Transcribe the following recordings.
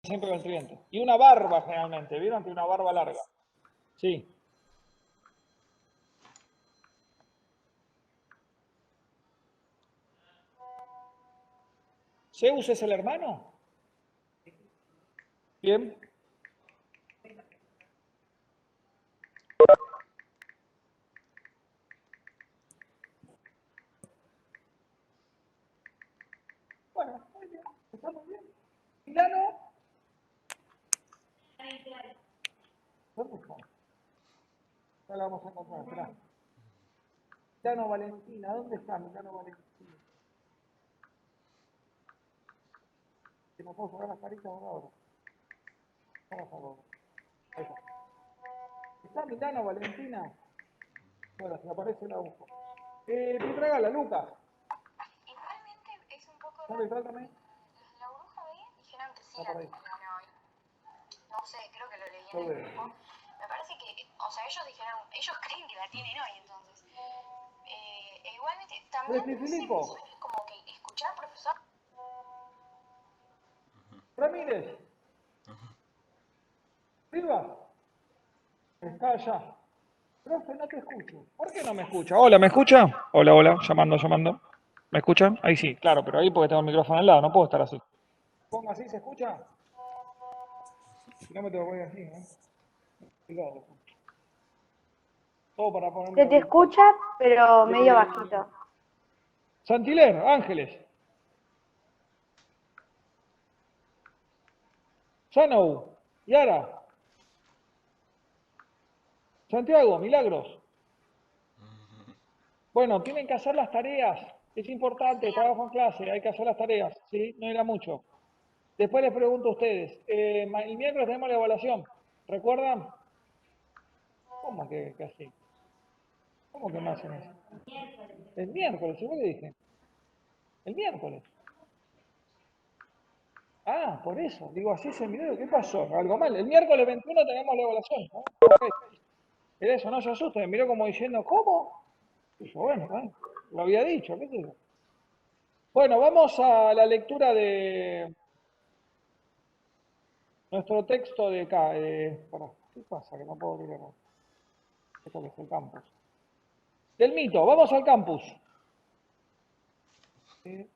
siempre con el tridente. Y una barba generalmente, ¿vieron? Tiene una barba larga. Sí. ¿Zeus es el hermano? Bien. Bueno, muy bien. Está muy bien. Milano. ¿Dónde está? Ya la vamos a encontrar. Esperá. Milano Valentina. ¿Dónde está Milano Valentina? Que no puedo sacar las caritas ahora. Vamos a ver. Ahí está. ¿Está Milano Valentina? Bueno, si aparece la busco. Pietragala, Lucas. Igualmente es un poco Dale, trátame. la bruja B dijeron que sí Está la por ahí. tenían hoy. No sé, creo que lo leí Lo en el veo. grupo. Me parece que, o sea, ellos dijeron, ellos creen que la tienen hoy, entonces. Igualmente, también, no sé, me Filipo. suena como que escuchar profesor. Ramírez. Silva. Está allá. Profe, no te escucho. ¿Por qué no me escucha? Hola, ¿me escucha? Hola, hola, llamando, llamando. ¿Me escuchan? Ahí sí, claro, pero ahí porque tengo el micrófono al lado, no puedo estar así. ¿Pongo así, se escucha? Si no me tengo que poner así, ¿eh? Cuidado. Todo para ponerme Se la te escucha, pero medio bajito. Santiler, Ángeles. Sanou, Yara. Santiago, Milagros. Bueno, tienen que hacer las tareas. Es importante, trabajo en clase, hay que hacer las tareas, ¿sí? No era mucho. Después les pregunto a ustedes. El miércoles tenemos la evaluación. ¿Recuerdan? ¿Cómo que así? ¿Cómo que no hacen eso? El miércoles, seguro que dije. El miércoles. Ah, por eso. Digo, así se miró. ¿Qué pasó? Algo mal. El miércoles 21 tenemos la evaluación, ¿no? Ok. Era eso, no se asusten. Me miró como diciendo, ¿cómo? Y yo, bueno, lo había dicho, ¿qué te digo? Bueno, vamos a la lectura de nuestro texto de acá. Pará, ¿qué pasa? Que no puedo leer. Esto que es el campus. Del mito, vamos al campus. ¿Sí,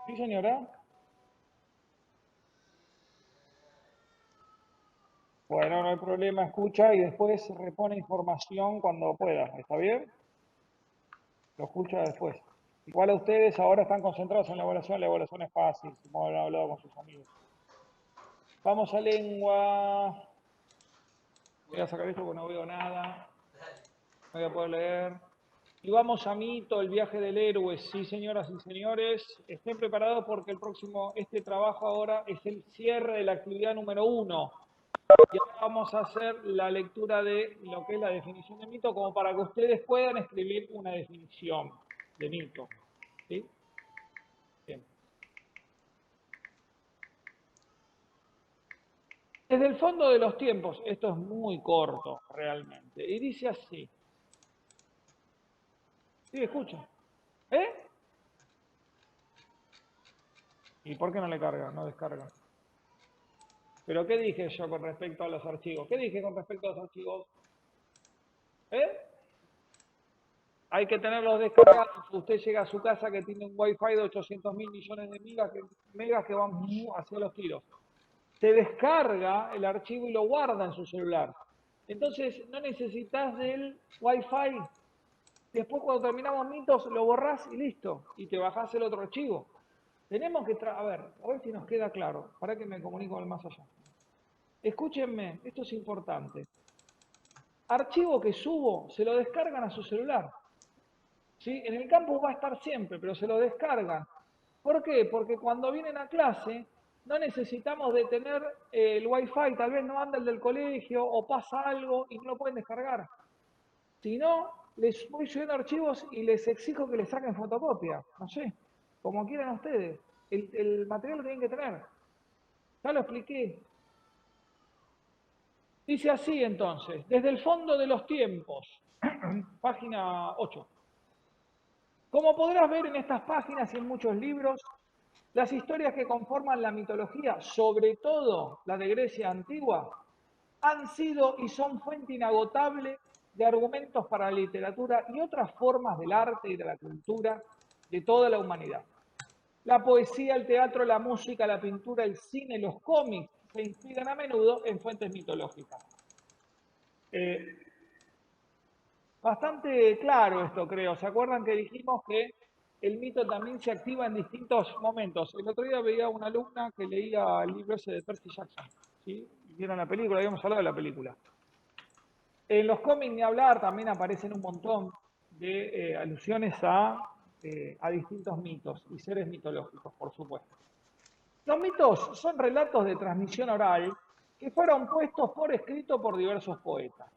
¿Sí señora? Bueno, no hay problema, escucha y después repone información cuando pueda, ¿está bien? Lo escucha después. Igual a ustedes ahora están concentrados en la evaluación es fácil, como han hablado con sus amigos. Vamos a lengua. Voy a sacar esto porque no veo nada. No voy a poder leer. Y vamos a mito, el viaje del héroe. Sí, señoras y señores, estén preparados porque este trabajo ahora es el cierre de la actividad número 1. Y ahora vamos a hacer la lectura de lo que es la definición de mito, como para que ustedes puedan escribir una definición de mito. ¿Sí? Bien. Desde el fondo de los tiempos, esto es muy corto realmente, y dice así. ¿Sí, escucha? ¿Eh? ¿Y por qué no le carga? No descarga. ¿Pero qué dije yo con respecto a los archivos? ¿Qué dije con respecto a los archivos? ¿Eh? Hay que tenerlos descargados. Usted llega a su casa que tiene un wifi de 800.000 millones de megas que van hacia los tiros. Se descarga el archivo y lo guarda en su celular. Entonces no necesitas del wifi. Después cuando terminamos mitos lo borrás y listo. Y te bajás el otro archivo. Tenemos que, a ver si nos queda claro. Para que me comunico con el más allá. Escúchenme, esto es importante. Archivo que subo, se lo descargan a su celular. ¿Sí? En el campus va a estar siempre, pero se lo descargan. ¿Por qué? Porque cuando vienen a clase no necesitamos de tener el wifi, tal vez no anda el del colegio o pasa algo y no lo pueden descargar. Si no, les voy subiendo archivos y les exijo que les saquen fotocopia. No sé, como quieran ustedes. El material lo tienen que tener. Ya lo expliqué. Dice así entonces, desde el fondo de los tiempos, página 8. Como podrás ver en estas páginas y en muchos libros, Las historias que conforman la mitología, sobre todo la de Grecia antigua, han sido y son fuente inagotable de argumentos para la literatura y otras formas del arte y de la cultura de toda la humanidad. La poesía, el teatro, la música, la pintura, el cine, los cómics se inspiran a menudo en fuentes mitológicas. Bastante claro esto, creo. ¿Se acuerdan que dijimos que el mito también se activa en distintos momentos? El otro día veía una alumna que leía el libro ese de Percy Jackson. ¿Sí? Y vieron la película, habíamos hablado de la película. En los cómics ni hablar, también aparecen un montón de alusiones a distintos mitos y seres mitológicos, por supuesto. Los mitos son relatos de transmisión oral que fueron puestos por escrito por diversos poetas.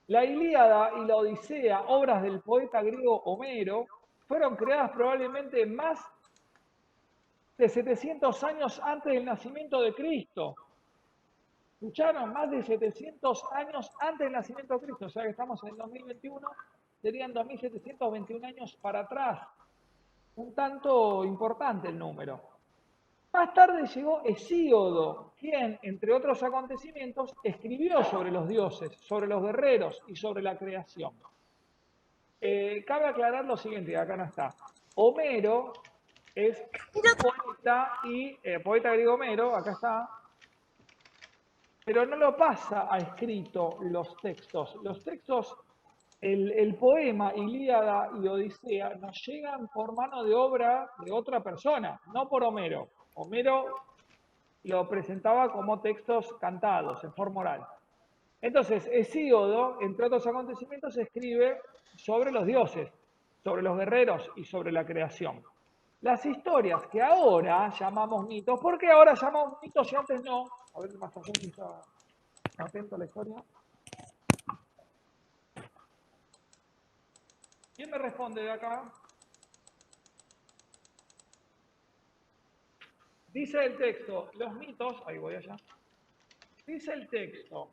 La Ilíada y la Odisea, obras del poeta griego Homero, fueron creadas probablemente más de 700 años antes del nacimiento de Cristo. ¿Escucharon? Más de 700 años antes del nacimiento de Cristo. O sea que estamos en el 2021, serían 2721 años para atrás. Un tanto importante el número. Más tarde llegó Hesíodo, quien, entre otros acontecimientos, escribió sobre los dioses, sobre los guerreros y sobre la creación. Cabe aclarar lo siguiente, acá no está. Homero es poeta y poeta griego Homero, acá está, pero no lo pasa a escrito los textos. Los textos, el poema Ilíada y Odisea nos llegan por mano de obra de otra persona, no por Homero. Homero lo presentaba como textos cantados, en forma oral. Entonces, Hesíodo, entre otros acontecimientos, escribe sobre los dioses, sobre los guerreros y sobre la creación. Las historias que ahora llamamos mitos, ¿por qué ahora llamamos mitos y antes no? A ver, más allá si está atento a la historia. ¿Quién me responde de acá? Dice el texto, los mitos, ahí voy allá. Dice el texto,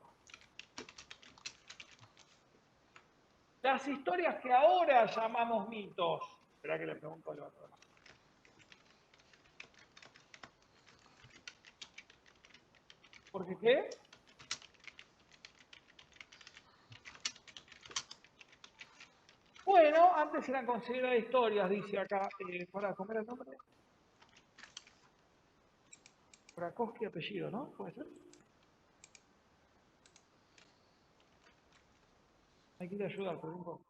las historias que ahora llamamos mitos. Espera que le pregunto al otro. ¿Por qué qué? Bueno, antes eran consideradas historias, dice acá, para comer el nombre. Krakowski apellido, ¿no? ¿Puede ser? Hay que ir a ayudar, pero un poco.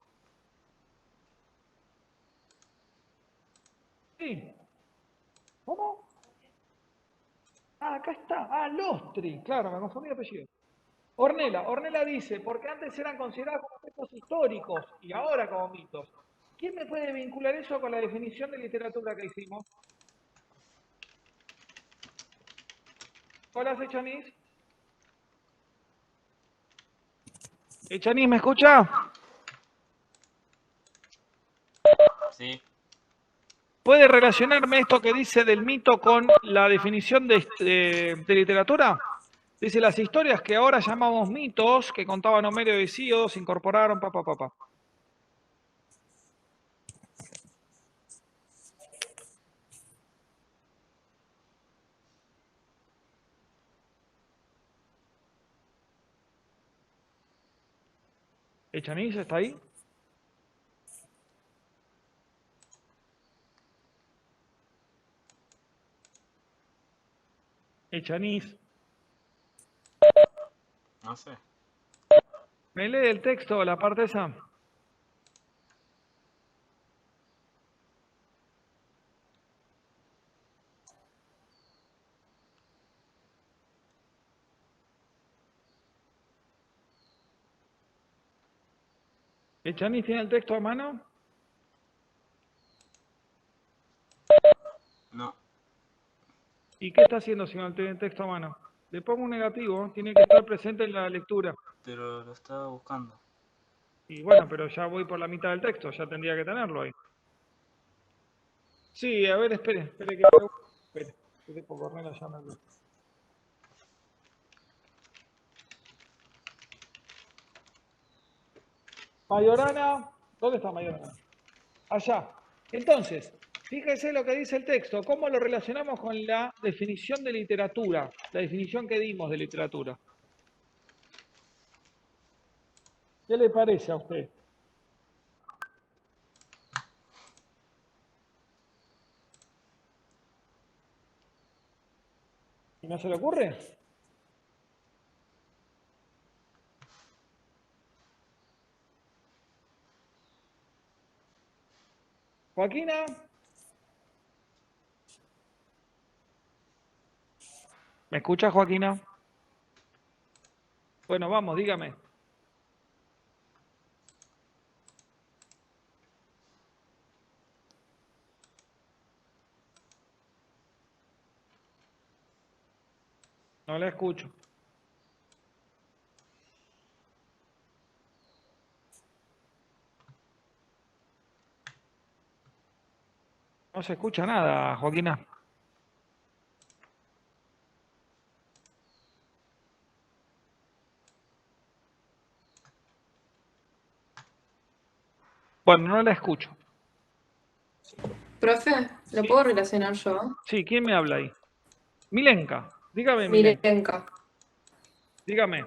Sí. ¿Cómo? Ah, acá está. Ah, Lostri. Claro, me confundí de apellido. Ornella dice, porque antes eran considerados como textos históricos y ahora como mitos. ¿Quién me puede vincular eso con la definición de literatura que hicimos? Hola, Echanis. Echanis, ¿me escucha? Sí. ¿Puede relacionarme esto que dice del mito con la definición de literatura? Dice, las historias que ahora llamamos mitos, que contaban Homero y Hesíodo, se incorporaron, papá. ¿Echanis está ahí? Echanis. No sé. ¿Me lee el texto, la parte esa? ¿Echanis tiene el texto a mano? No. ¿Y qué está haciendo si no tiene el texto a mano? Le pongo un negativo, tiene que estar presente en la lectura. Pero lo estaba buscando. Y bueno, pero ya voy por la mitad del texto, ya tendría que tenerlo ahí. Sí, a ver, espere que... Espere, por Ornella ya me olvidé. Mayorana, ¿dónde está Mayorana? Allá. Entonces, Fíjese lo que dice el texto, cómo lo relacionamos con la definición de literatura, la definición que dimos de literatura. ¿Qué le parece a usted? ¿Y no se le ocurre? Joaquina. ¿Me escucha, Joaquina? Bueno, vamos, dígame. No la escucho. No se escucha nada, Joaquina. Bueno, no la escucho. Profe, ¿lo Sí, puedo relacionar yo? sí, ¿quién me habla ahí? Milenka. Dígame, Milenka. Milenka. Dígame.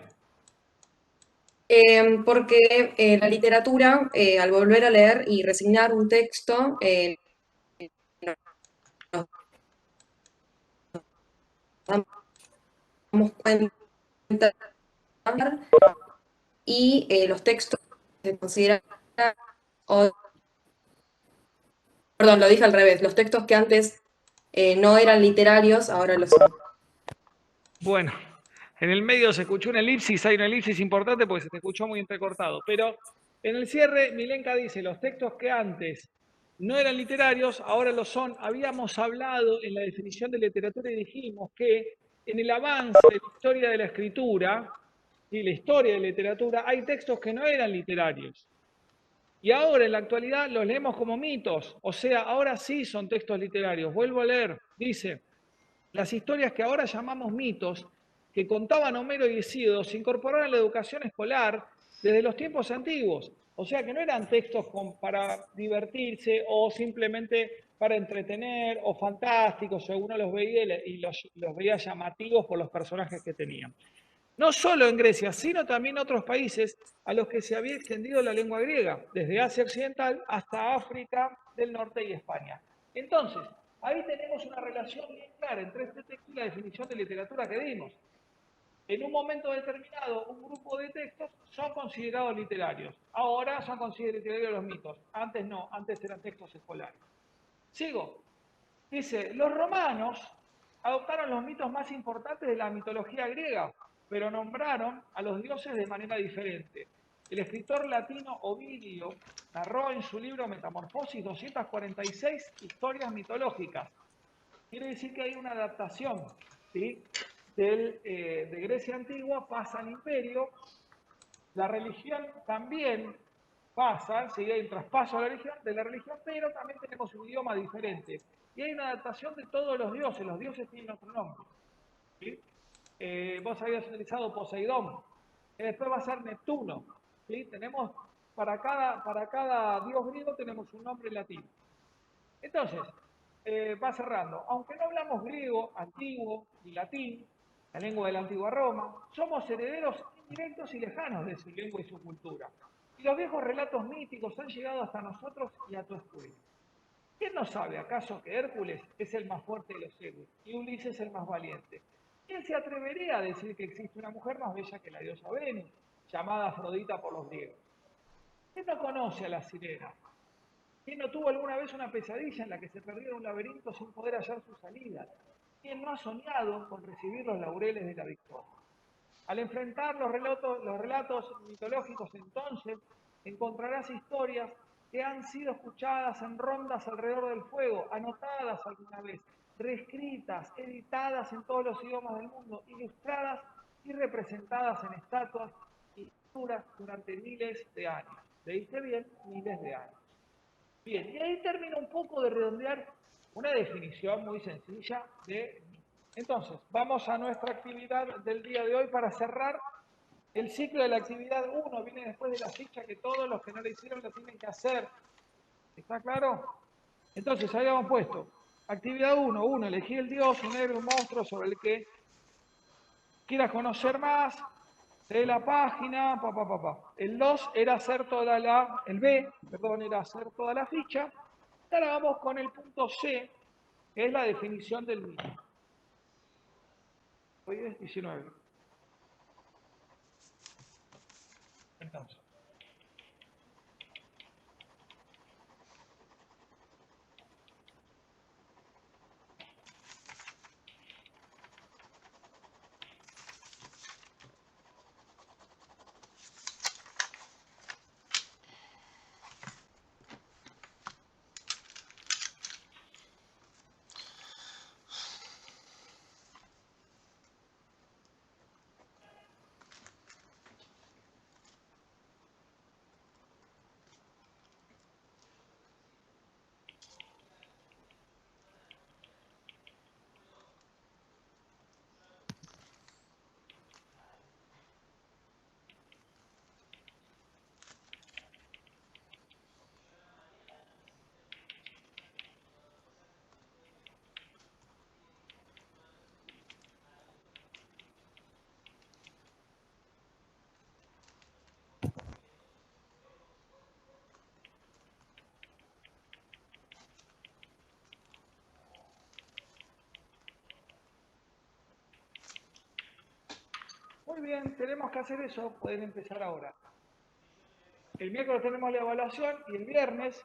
Porque la literatura, al volver a leer y resignar un texto, nos damos cuenta y los textos que se consideran, o, perdón, lo dije al revés, los textos que antes no eran literarios, ahora lo son. Bueno, en el medio se escuchó una elipsis, hay una elipsis importante porque se te escuchó muy entrecortado. Pero en el cierre, Milenka dice, los textos que antes no eran literarios, ahora lo son. Habíamos hablado en la definición de literatura y dijimos que en el avance de la historia de la escritura y la historia de la literatura hay textos que no eran literarios. Y ahora, en la actualidad, los leemos como mitos. O sea, ahora sí son textos literarios. Vuelvo a leer. Dice, las historias que ahora llamamos mitos, que contaban Homero y Hesíodo, se incorporaron a la educación escolar desde los tiempos antiguos. O sea que no eran textos para divertirse o simplemente para entretener o fantásticos, o uno los veía y los veía llamativos por los personajes que tenían. No solo en Grecia, sino también en otros países a los que se había extendido la lengua griega, desde Asia Occidental hasta África del Norte y España. Entonces, ahí tenemos una relación bien clara entre este texto y la definición de literatura que dimos. En un momento determinado, un grupo de textos son considerados literarios. Ahora son considerados literarios los mitos. Antes no, antes eran textos escolares. Sigo. Dice, los romanos adoptaron los mitos más importantes de la mitología griega, pero nombraron a los dioses de manera diferente. El escritor latino Ovidio narró en su libro Metamorfosis 246 historias mitológicas. Quiere decir que hay una adaptación, ¿sí? De Grecia antigua pasa al imperio. La religión también pasa, sigue el traspaso de la religión, pero también tenemos un idioma diferente. Y hay una adaptación de todos los dioses tienen otro nombre. ¿Sí? Vos habías utilizado Poseidón, que después va a ser Neptuno. ¿Sí? Tenemos, para cada dios griego tenemos un nombre latino. Entonces, va cerrando. Aunque no hablamos griego, antiguo y latín, la lengua de la antigua Roma, somos herederos indirectos y lejanos de su lengua y su cultura. Y los viejos relatos míticos han llegado hasta nosotros y a tu escuela. ¿Quién no sabe acaso que Hércules es el más fuerte de los héroes y Ulises el más valiente? ¿Quién se atrevería a decir que existe una mujer más bella que la diosa Venus, llamada Afrodita por los griegos? ¿Quién no conoce a las sirenas? ¿Quién no tuvo alguna vez una pesadilla en la que se perdió en un laberinto sin poder hallar su salida? ¿Quién no ha soñado con recibir los laureles de la victoria? Al enfrentar los relatos mitológicos, entonces, encontrarás historias que han sido escuchadas en rondas alrededor del fuego, anotadas alguna vez, reescritas, editadas en todos los idiomas del mundo, ilustradas y representadas en estatuas y pinturas durante miles de años. ¿Leíste bien? Miles de años. Bien, y ahí termino un poco de redondear una definición muy sencilla de mito. Entonces, vamos a nuestra actividad del día de hoy para cerrar el ciclo de la actividad 1. Viene después de la ficha que todos los que no la hicieron la tienen que hacer. ¿Está claro? Entonces habíamos puesto, actividad 1, elegí el dios, un héroe, un monstruo sobre el que quieras conocer más, lee la página, El 2 era hacer toda el B, perdón, era hacer toda la ficha. Y ahora vamos con el punto C, que es la definición del mito. Hoy es 19. Entonces. Muy bien, tenemos que hacer eso, pueden empezar ahora. El miércoles tenemos la evaluación y el viernes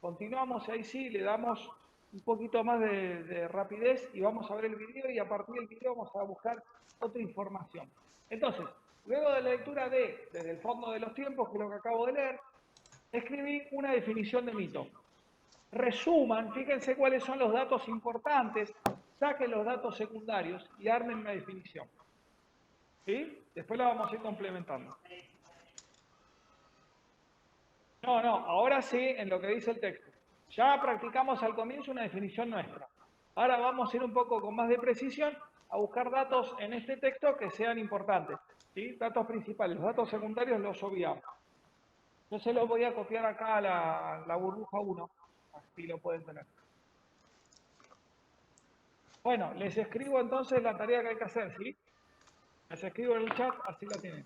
continuamos, ahí sí, le damos un poquito más de rapidez y vamos a ver el video y a partir del video vamos a buscar otra información. Entonces, luego de la lectura desde el fondo de los tiempos, que es lo que acabo de leer, escribí una definición de mito. Resuman, fíjense cuáles son los datos importantes, saquen los datos secundarios y armen una definición. ¿Sí? Después la vamos a ir complementando. No, ahora sí en lo que dice el texto. Ya practicamos al comienzo una definición nuestra. Ahora vamos a ir un poco con más de precisión a buscar datos en este texto que sean importantes. ¿Sí? Datos principales, los datos secundarios los obviamos. Yo se los voy a copiar acá a la burbuja 1, así lo pueden tener. Bueno, les escribo entonces la tarea que hay que hacer, ¿sí? Les escribo en el chat, así la tienen.